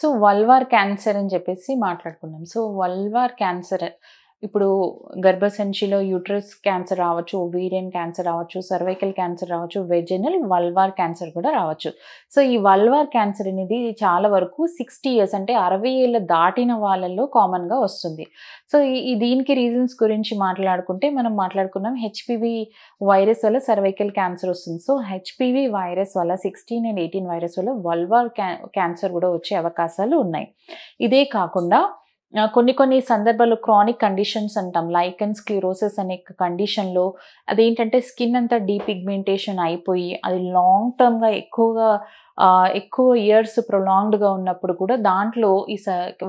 So, Wolvaardt cancer అని చెప్పేసి మాట్లాడుకున్నాం. సో, వల్వార్ క్యాన్సర్ ఇప్పుడు గర్భసంచిలో యూట్రస్ క్యాన్సర్ రావచ్చు, ఓవేరియన్ క్యాన్సర్ రావచ్చు, సర్వైకల్ క్యాన్సర్ రావచ్చు, వెజైనల్ వల్వార్ క్యాన్సర్ కూడా రావచ్చు. సో, ఈ వల్వార్ క్యాన్సర్ అనేది చాలా వరకు 60 ఇయర్స్ అంటే 60 ఏళ్లు దాటిన వాళ్ళలో కామన్‌గా వస్తుంది. సో, దీనికి రీజన్స్ గురించి మాట్లాడుకుంటే మనం మాట్లాడుకున్నాం హెచ్‌పివి వైరస్ వల్ల సర్వైకల్ క్యాన్సర్ వస్తుంది. సో, హెచ్‌పివి వైరస్ వల్ల 16 అండ్ 18 వైరస్ వల్ల వల్వార్ క్యాన్సర్ కూడా వచ్చే అవకాశాలు ఉన్నాయి. ఇదే కాకుండా కొన్ని సందర్భాల్లో క్రానిక్ కండిషన్స్ అంటాం. లైకెన్ స్క్లెరోసిస్ అనే కండిషన్‌లో అదేంటంటే స్కిన్ అంతా డీపిగ్మెంటేషన్ అయిపోయి అది లాంగ్ టర్మ్‌గా ఎక్కువ ఇయర్స్ ప్రొలాంగ్డ్‌గా ఉన్నప్పుడు కూడా దాంట్లో ఈ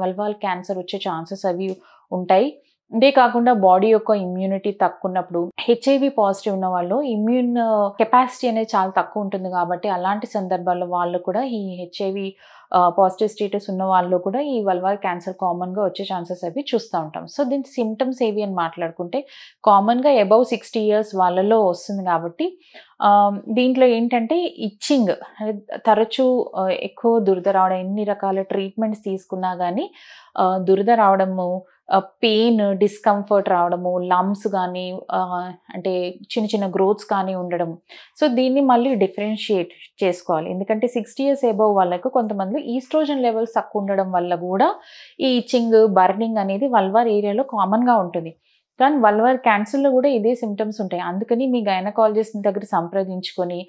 వల్వార్ క్యాన్సర్ వచ్చే ఛాన్సెస్ అవి ఉంటాయి. ఇదే కాకుండా బాడీ యొక్క ఇమ్యూనిటీ తక్కువున్నప్పుడు హెచ్ఐవి పాజిటివ్ ఉన్న వాళ్ళు ఇమ్యూన్ కెపాసిటీ అనేది చాలా తక్కువ ఉంటుంది కాబట్టి అలాంటి సందర్భాల్లో వాళ్ళు కూడా ఈ హెచ్ఐవి పాజిటివ్ స్టేటస్ ఉన్న వాళ్ళు కూడా ఈ వల్వార్ క్యాన్సర్ కామన్‌గా వచ్చే ఛాన్సెస్ అవి చూస్తూ ఉంటాం. సో, దీని సింప్టమ్స్ ఏవి అని మాట్లాడుకుంటే కామన్‌గా అబవ్ 60 ఇయర్స్ వాళ్ళలో వస్తుంది కాబట్టి దీంట్లో ఏంటంటే ఇచ్చింగ్ తరచూ ఎక్కువ దురద రావడం, ఎన్ని రకాల ట్రీట్మెంట్స్ తీసుకున్నా గానీ దురద రావడము, పెయిన్, డిస్కంఫర్ట్ రావడము, లంప్స్ గానీ అంటే చిన్న గ్రోత్స్ కానీ ఉండడం. సో, దీన్ని మళ్ళీ డిఫరెన్షియేట్ చేసుకోవాలి. ఎందుకంటే 60 ఇయర్స్ అబోవ్ వాళ్ళకు కొంతమందిలో ఈస్ట్రోజన్ లెవెల్స్ తక్కువ ఉండడం వల్ల గూడా ఈ ఇచ్చింగ్, బర్నింగ్ అనేది వల్వార్ ఏరియాలో కామన్‌గా ఉంటుంది. కానీ వల్వార్ క్యాన్సర్‌లో గూడా ఇదే సింప్టమ్స్ ఉంటాయి. అందుకని మీ గైనకాలజిస్ట్ దగ్గర సంప్రదించుకొని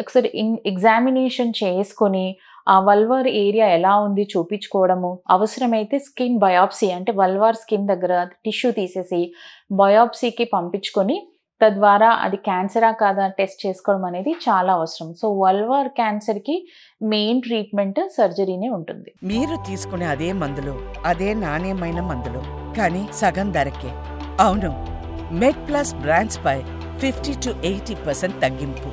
ఒకసారి ఎగ్జామినేషన్ చేసుకొని ఆ వల్వార్ ఏరియా ఎలా ఉంది చూపించుకోవడము, అవసరమైతే స్కిన్ బయాప్సీ అంటే వల్వార్ స్కిన్ దగ్గర టిష్యూ తీసేసి బయాప్సీకి పంపించుకొని తద్వారా అది క్యాన్సరా కాదా టెస్ట్ చేసుకోవడం అనేది చాలా అవసరం. సో, వల్వార్ క్యాన్సర్‌కి మెయిన్ ట్రీట్మెంట్ సర్జరీనే ఉంటుంది. మీరు తీసుకునే అదే మందులు, అదే నాణ్యమైన మందులు, కానీ సగం ధరకే. అవును, మెడ్ ప్లస్ బ్రాండ్స్ పై 50 to 80% తగ్గింపు.